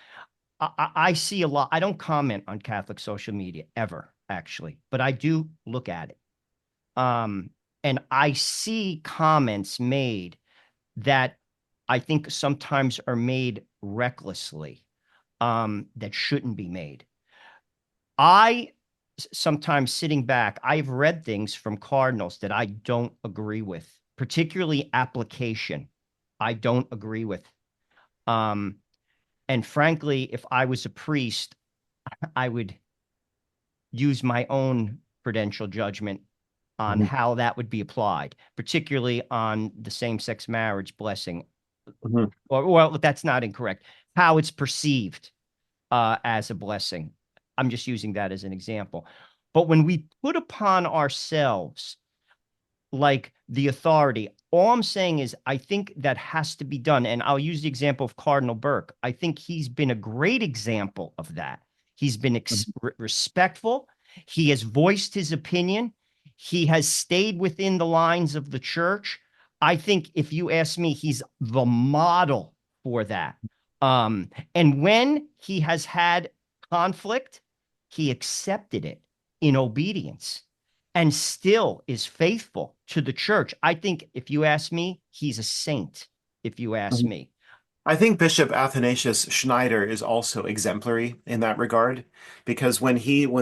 I see a lot. I don't comment on Catholic social media ever, actually, but I do look at it. And I see comments made that I think sometimes are made recklessly, that shouldn't be made. I sometimes sitting back, I've read things from cardinals that I don't agree with, particularly application. I don't agree with. And frankly, if I was a priest, I would use my own prudential judgment on Mhm. how that would be applied, particularly on the same-sex marriage blessing. Mhm. Or, well, that's not incorrect. How it's perceived as a blessing. I'm just using that as an example. But when we put upon ourselves like the authority, all I'm saying is I think that has to be done. And I'll use the example of Cardinal Burke. I think he's been a great example of that. He's been respectful. He has voiced his opinion. He has stayed within the lines of the church. I think if you ask me, he's the model for that. And when he has had conflict, he accepted it in obedience and still is faithful to the church. I think if you ask me, he's a saint, if you ask me. I think Bishop Athanasius Schneider is also exemplary in that regard, because when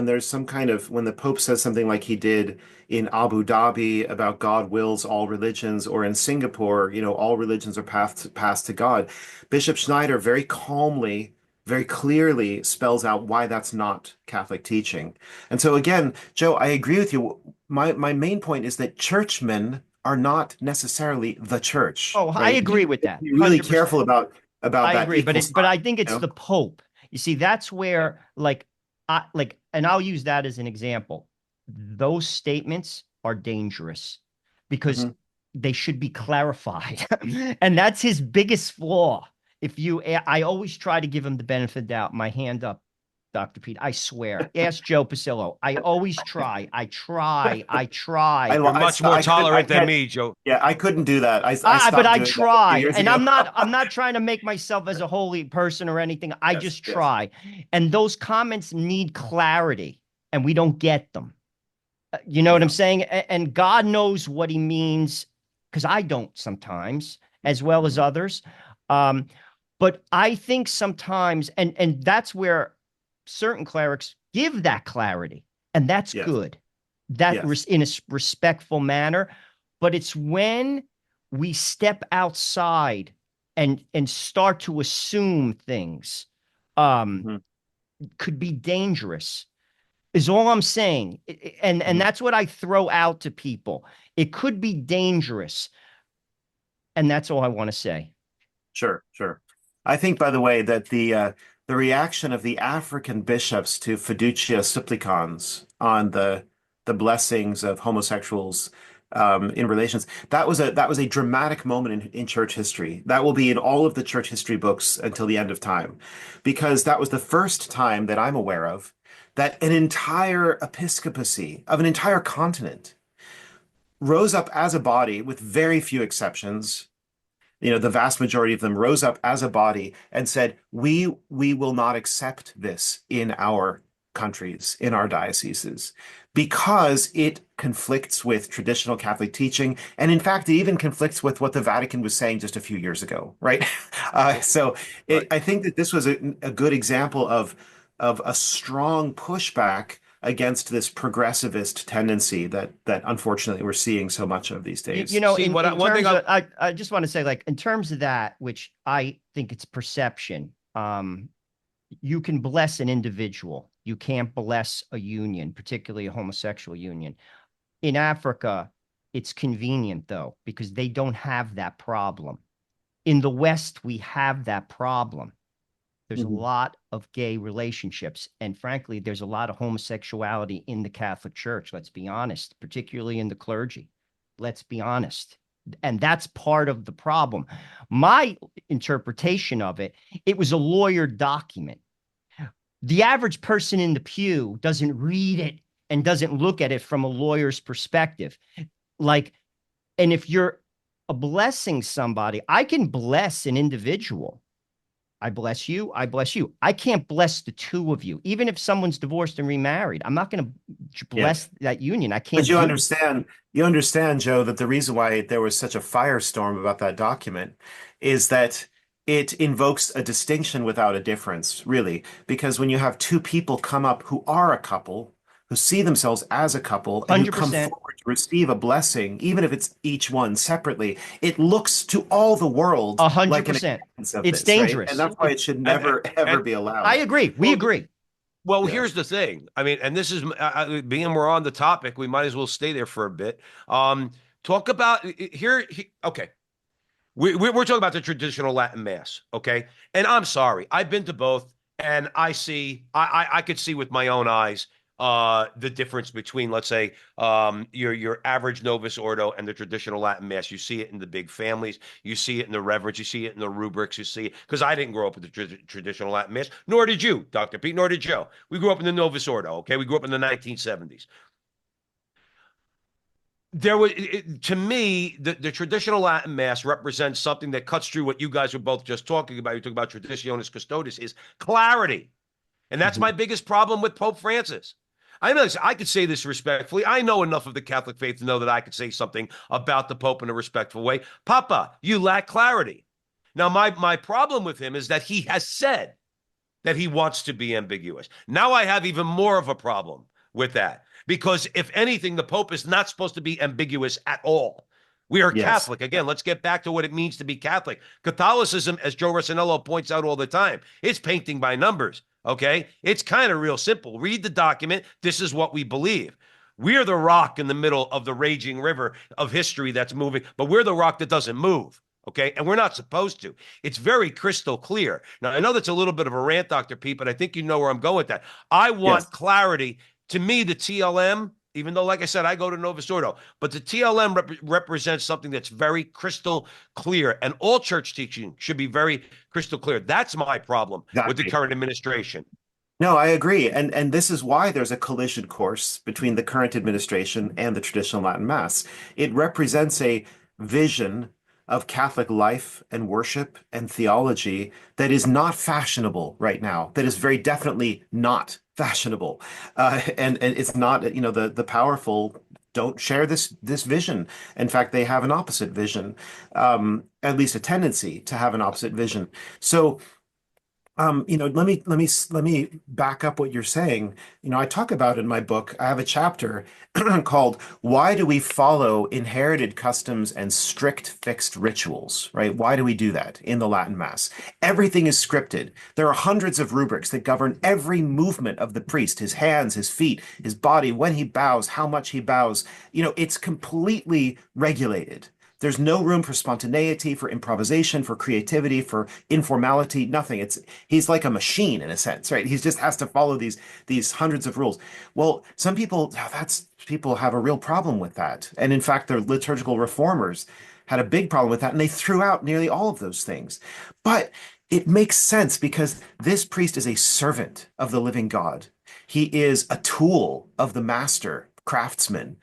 there's some kind of, when the Pope says something like he did in Abu Dhabi about God wills all religions, or in Singapore, all religions are passed to God, Bishop Schneider very calmly, very clearly spells out why that's not Catholic teaching. And so again, Joe, I agree with you. My main point is that churchmen are not necessarily the church, Oh, I right? agree with that. Be really 100%. careful about I that agree, equal but sign, I think it's the Pope. You see, that's where and I'll use that as an example. Those statements are dangerous because Mhm. they should be clarified. And that's his biggest flaw. I always try to give him the benefit of the doubt. My hand up, Dr. Pete. I swear. Ask Joe Pasillo. I always try. I try. I try. You're much more I could I tolerant than can't me, Joe. yeah, I couldn't do that. I But stopped I doing that a few try, years and ago. I'm not trying to make myself as a holy person or anything. I Yes, just yes. try. And those comments need clarity, and we don't get them. You know what I'm Yeah. saying? And God knows what he means, because I don't sometimes, as well as Mhm. others. Um, but I think sometimes, and that's where certain clerics give that clarity, and that's Yes. good. That Yes. in a respectful manner. But it's when we step outside and start to assume things, um, Mhm. could be dangerous is all I'm saying. And Mhm. that's what I throw out to people. It could be dangerous. And that's all I want to say. Sure, sure. I think, by the way, that the reaction of the African bishops to fiducia supplicans on the blessings of homosexuals in relations, that was a dramatic moment in church history. That will be in all of the church history books until the end of time, because that was the first time that I'm aware of that an entire episcopacy of an entire continent rose up as a body with very few exceptions. The vast majority of them rose up as a body and said, we will not accept this in our countries, in our dioceses, because it conflicts with traditional Catholic teaching. And in fact, it even conflicts with what the Vatican was saying just a few years ago, right? So Right. I think that this was a good example of a strong pushback against this progressivist tendency that unfortunately we're seeing so much of these days. See, In one thing terms of, I just want to say, like, in terms of that, which I think it's perception, you can bless an individual. You can't bless a union, particularly a homosexual union. In Africa, it's convenient, though, because they don't have that problem. In the West, we have that problem. There's a Mhm. lot of gay relationships. And frankly, there's a lot of homosexuality in the Catholic Church. Let's be honest, particularly in the clergy. Let's be honest. And that's part of the problem. My interpretation of it, it was a lawyer document. The average person in the pew doesn't read it and doesn't look at it from a lawyer's perspective. Like, and if you're blessing somebody, I can bless an individual. I bless you. I bless you. I can't bless the two of you. Even if someone's divorced and remarried, I'm not going to Yeah. bless that union. I But can't do it. you understand, Joe, that the reason why there was such a firestorm about that document is that it invokes a distinction without a difference, really. Because when you have two people come up who are a couple, who see themselves as a couple, and who come 100%. forward to receive a blessing, even if it's each one separately, it looks to all the world like an 100%. acceptance of It's this, right? And dangerous. that's why it should and never, ever and be I allowed. agree. We well, agree. well, Yeah. here's the thing. I mean, and this is being we're on the topic, we might as well stay there for a bit. Talk about okay. We're talking about the traditional Latin Mass, okay? And I'm sorry, I've been to both, and I could see with my own eyes the difference between, let's say, your average Novus Ordo and the traditional Latin Mass. You see it in the big families, you see it in the reverence, you see it in the rubrics, you see it because I didn't grow up with the traditional Latin Mass, nor did you, Dr. Pete, nor did Joe. We grew up in the Novus Ordo, okay? We grew up in the 1970s. To me, the traditional Latin Mass represents something that cuts through what you guys were both just talking about. You talk about Traditionis Custodes, is clarity. And that's Mhm. my biggest problem with Pope Francis. I know I could say this respectfully. I know enough of the Catholic faith to know that I could say something about the Pope in a respectful way. Papa, you lack clarity. Now, my problem with him is that he has said that he wants to be ambiguous. Now I have even more of a problem with that because, if anything, the Pope is not supposed to be ambiguous at all. We are Yes. Catholic. Again, let's get back to what it means to be Catholic. Catholicism, as Joe Rossinello points out all the time, it's painting by numbers. Okay. It's kind of real simple. Read the document. This is what we believe. We're the rock in the middle of the raging river of history that's moving, but we're the rock that doesn't move. Okay. And we're not supposed to. It's very crystal clear. Now, I know that's a little bit of a rant, Dr. Pete, but I think you know where I'm going with that. I Yes. want clarity. To me, the TLM, even though, like I said, I go to Novus Ordo, but the TLM represents something that's very crystal clear, and all church teaching should be very crystal clear. That's my problem with the Exactly. current administration. No, I agree. And this is why there's a collision course between the current administration and the traditional Latin Mass. It represents a vision of Catholic life and worship and theology that is not fashionable right now, that is very definitely not fashionable. And it's not, the powerful don't share this vision. In fact, they have an opposite vision, at least a tendency to have an opposite vision. So let me back up what you're saying. I talk about in my book, I have a chapter called Why Do We Follow Inherited Customs and Strict Fixed Rituals, right? Why do we do that in the Latin Mass? Everything is scripted. There are hundreds of rubrics that govern every movement of the priest, his hands, his feet, his body, when he bows, how much he bows. It's completely regulated. There's no room for spontaneity, for improvisation, for creativity, for informality, nothing. He's like a machine in a sense, right? He just has to follow these hundreds of rules. Well, some people have a real problem with that. And in fact, the liturgical reformers had a big problem with that, and they threw out nearly all of those things. But it makes sense because this priest is a servant of the living God. He is a tool of the master craftsman,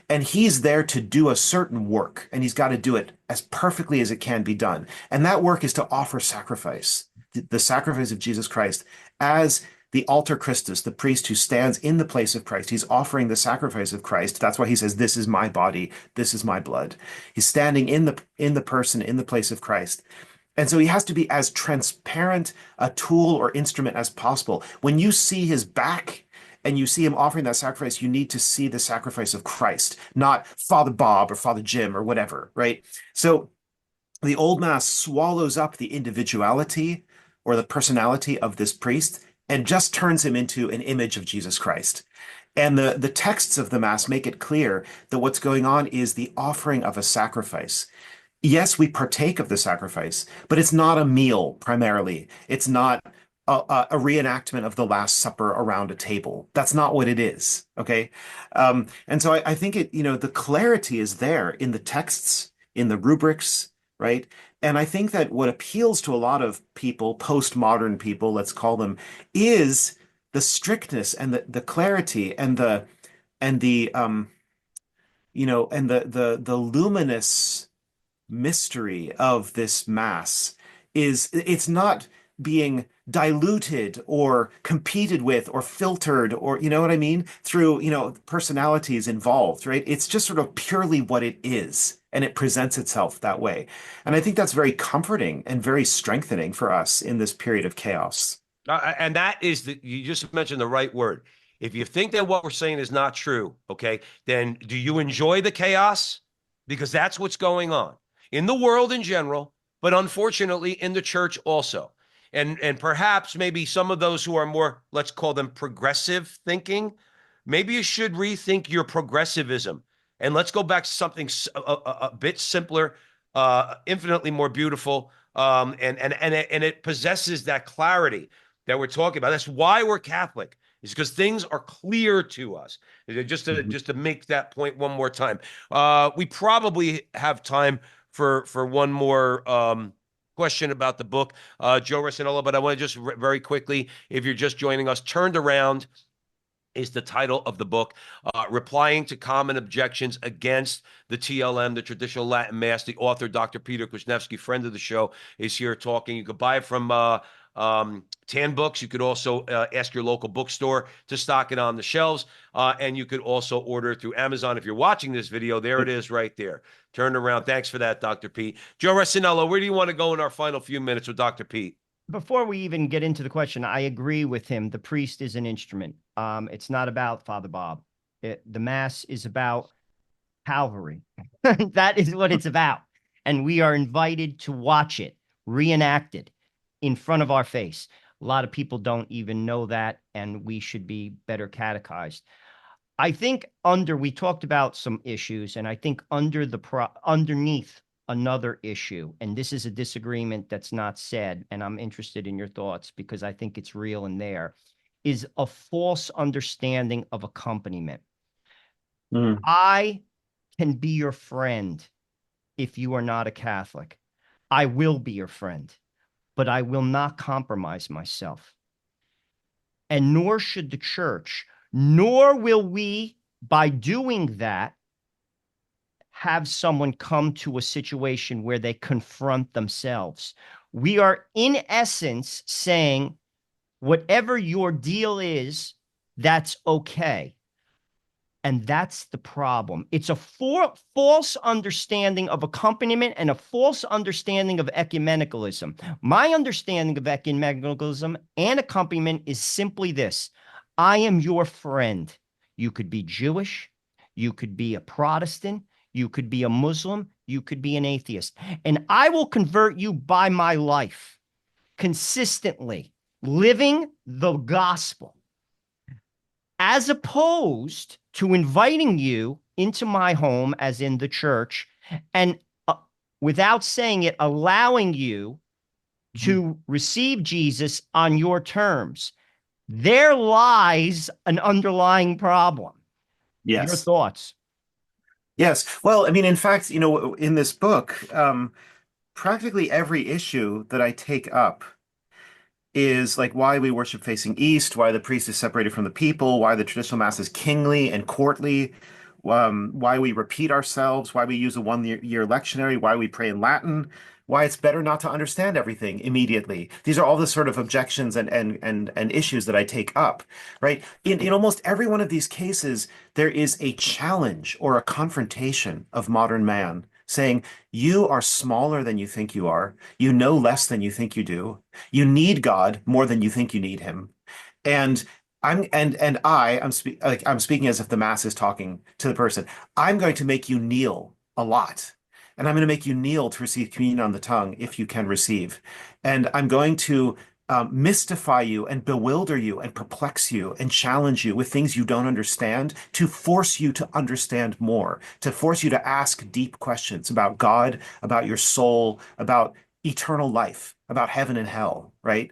and he's there to do a certain work, and he's got to do it as perfectly as it can be done. And that work is to offer sacrifice, the sacrifice of Jesus Christ as the alter Christus, the priest who stands in the place of Christ. He's offering the sacrifice of Christ. That's why he says, "This is my body, this is my blood." He's standing in the person, in the place of Christ. And so he has to be as transparent a tool or instrument as possible. When you see his back and you see him offering that sacrifice, you need to see the sacrifice of Christ, not Father Bob or Father Jim or whatever, right? So the Old Mass swallows up the individuality or the personality of this priest and just turns him into an image of Jesus Christ. And the texts of the Mass make it clear that what's going on is the offering of a sacrifice. Yes, we partake of the sacrifice, but it's not a meal primarily. It's not a reenactment of the Last Supper around a table. That's not what it is. Okay. And so I think the clarity is there in the texts, in the rubrics, right? And I think that what appeals to a lot of people, postmodern people, let's call them, is the strictness and the clarity and the luminous mystery of this mass. It's not being diluted or competed with or filtered, or you know what I mean, through personalities involved, right? It's just sort of purely what it is, and it presents itself that way. And I think that's very comforting and very strengthening for us in this period of chaos. And that is you just mentioned the right word. If you think that what we're saying is not true, okay, then do you enjoy the chaos? Because that's what's going on in the world in general, but unfortunately in the church also. And perhaps maybe some of those who are more, let's call them progressive thinking, maybe you should rethink your progressivism. And let's go back to something a bit simpler, infinitely more beautiful, and it possesses that clarity that we're talking about. That's why we're Catholic, is because things are clear to us. Just to make that point one more time. We probably have time for one more question about the book, Joe Rossinello, but I want to just very quickly, if you're just joining us, Turned Around is the title of the book, replying to common objections against the TLM, the traditional Latin Mass. The author, Dr. Peter Kwasniewski, friend of the show, is here talking. You could buy it from Tan Books. You could also ask your local bookstore to stock it on the shelves, and you could also order it through Amazon. If you're watching this video, there it is right there. Turn around. Thanks for that, Dr. Pete. Joe Resinello, where do you want to go in our final few minutes with Dr. Pete? Before we even get into the question, I agree with him. The priest is an instrument. It's not about Father Bob. The Mass is about Calvary. That is what it's about. And we are invited to watch it reenacted in front of our face. A lot of people don't even know that, and we should be better catechized. I think we talked about some issues, and I think underneath another issue, and this is a disagreement that's not said, and I'm interested in your thoughts because I think it's real in there, is a false understanding of accompaniment. I can be your friend if you are not a Catholic. I will be your friend, but I will not compromise myself. And nor should the church, nor will we, by doing that, have someone come to a situation where they confront themselves. We are, in essence, saying, whatever your deal is, that's okay. And that's the problem. It's a false understanding of accompaniment and a false understanding of ecumenicalism. My understanding of ecumenicalism and accompaniment is simply this. I am your friend. You could be Jewish. You could be a Protestant. You could be a Muslim. You could be an atheist. And I will convert you by my life, consistently living the gospel, as opposed to inviting you into my home, as in the church, and without saying it, allowing you to receive Jesus on your terms. There lies an underlying problem. Yes. Your thoughts? Yes. Well, I mean, in fact, in this book, practically every issue that I take up is like why we worship facing east, why the priest is separated from the people, why the traditional mass is kingly and courtly, why we repeat ourselves, why we use a one-year lectionary, why we pray in Latin, why it's better not to understand everything immediately. These are all the sort of objections and issues that I take up, right? In almost every one of these cases, there is a challenge or a confrontation of modern man saying, you are smaller than you think you are. You know less than you think you do. You need God more than you think you need him. And I'm speaking as if the Mass is talking to the person. I'm going to make you kneel a lot. And I'm going to make you kneel to receive communion on the tongue if you can receive. And I'm going to mystify you and bewilder you and perplex you and challenge you with things you don't understand to force you to understand more, to force you to ask deep questions about God, about your soul, about eternal life, about heaven and hell, right?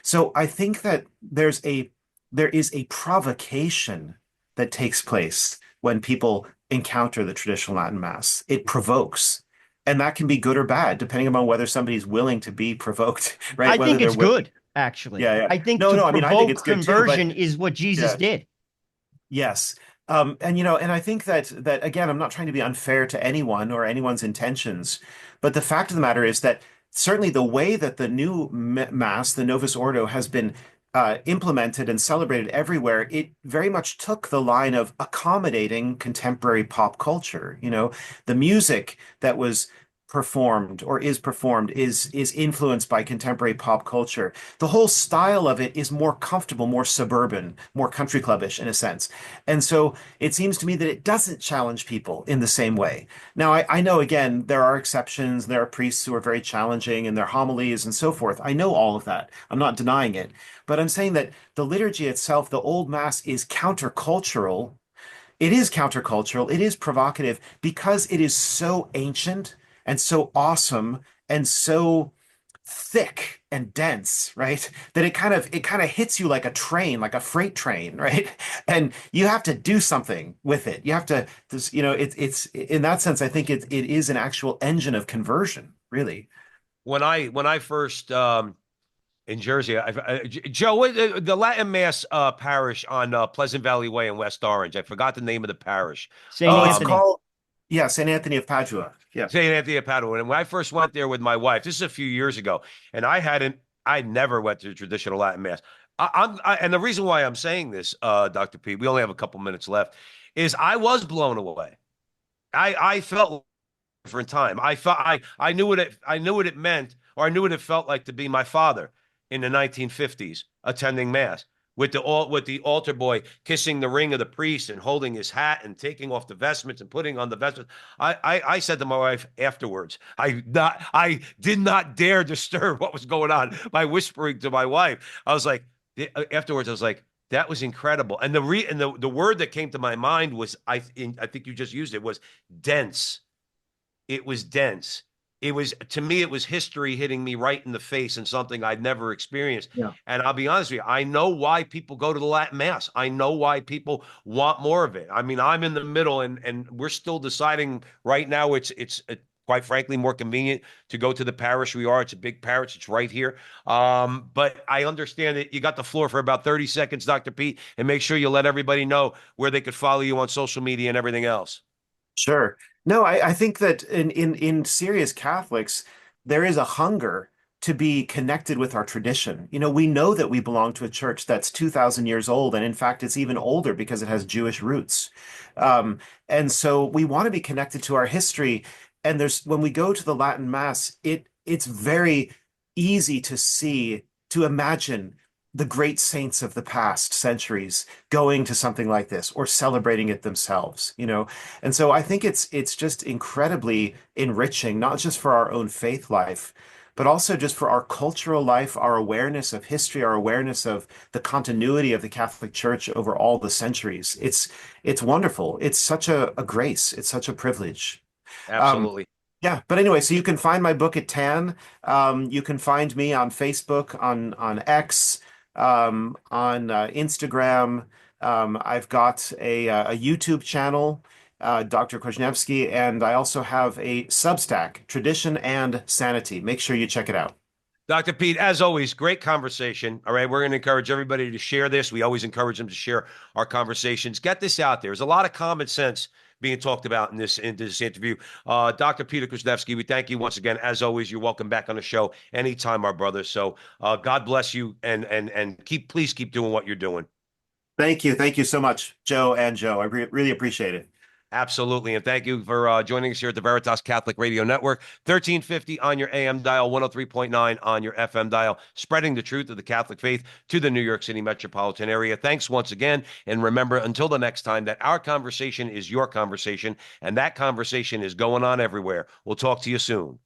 So I think that there is a provocation that takes place when people encounter the traditional Latin Mass. It provokes. And that can be good or bad, depending on whether somebody's willing to be provoked, right? I think it's good, actually. Yeah. I think No, I mean, I think provoke it's good too, conversion is what Jesus did. Yes. And I think that again, I'm not trying to be unfair to anyone or anyone's intentions, but the fact of the matter is that certainly the way that the new Mass, the Novus Ordo, has been implemented and celebrated everywhere, it very much took the line of accommodating contemporary pop culture. The music that was performed or is performed is influenced by contemporary pop culture. The whole style of it is more comfortable, more suburban, more country clubbish in a sense. And so it seems to me that it doesn't challenge people in the same way. Now, I know, again, there are exceptions. There are priests who are very challenging in their homilies and so forth. I know all of that. I'm not denying it. But I'm saying that the liturgy itself, the Old Mass, is countercultural. It is countercultural. It is provocative because it is so ancient and so awesome and so thick and dense, right? That it kind of hits you like a train, like a freight train, right? And you have to do something with it. You have to, it's in that sense, I think it is an actual engine of conversion, really. When I first In Jersey. Joe, the Latin Mass parish on Pleasant Valley Way in West Orange. I forgot the name of the parish. St. Oh, it's Anthony. called, yeah, St. Anthony of Padua. Yeah. St. Anthony of Padua. And when I first went there with my wife, this is a few years ago, and I never went to traditional Latin Mass. And the reason why I'm saying this, Dr. Pete, we only have a couple minutes left, is I was blown away. I felt a different time. I knew I knew what it meant, or I knew what it felt like to be my father in the 1950s attending mass with the altar boy kissing the ring of the priest and holding his hat and taking off the vestments and putting on the vestments. I said to my wife afterwards, I did not dare disturb what was going on by whispering to my wife. I was like, afterwards, I was like, that was incredible. And the word that came to my mind was, I think you just used it, was dense. It was dense. It was, to me, it was history hitting me right in the face and something I'd never experienced. Yeah. And I'll be honest with you, I know why people go to the Latin Mass. I know why people want more of it. I mean, I'm in the middle, and we're still deciding right now. It's quite frankly more convenient to go to the parish we are. It's a big parish. It's right here. But I understand that you got the floor for about 30 seconds, Dr. Pete, and make sure you let everybody know where they could follow you on social media and everything else. Sure. No, I think that in serious Catholics, there is a hunger to be connected with our tradition. You know, we know that we belong to a church that's 2,000 years old, and in fact, it's even older because it has Jewish roots. And so we want to be connected to our history. And when we go to the Latin Mass, it's very easy to see, to imagine the great saints of the past centuries going to something like this or celebrating it themselves, you know? And so I think it's just incredibly enriching, not just for our own faith life, but also just for our cultural life, our awareness of history, our awareness of the continuity of the Catholic Church over all the centuries. It's wonderful. It's such a grace. It's such a privilege. Absolutely. Yeah, but anyway, so you can find my book at TAN. You can find me on Facebook, on X, on Instagram. I've got a YouTube channel, Dr. Kwasniewski, and I also have a Substack, Tradition and Sanity. Make sure you check it out. Dr. Pete, as always, great conversation. All right, we're going to encourage everybody to share this. We always encourage them to share our conversations. Get this out there. There's a lot of common sense being talked about in this interview. Dr. Peter Kwasniewski, we thank you once again. As always, you're welcome back on the show anytime, our brother. So God bless you, and please keep doing what you're doing. Thank you. Thank you so much, Joe and Joe. I really appreciate it. Absolutely. And thank you for joining us here at the Veritas Catholic Radio Network, 1350 on your AM dial, 103.9 on your FM dial, spreading the truth of the Catholic faith to the New York City metropolitan area. Thanks once again. And remember, until the next time, that our conversation is your conversation, and that conversation is going on everywhere. We'll talk to you soon.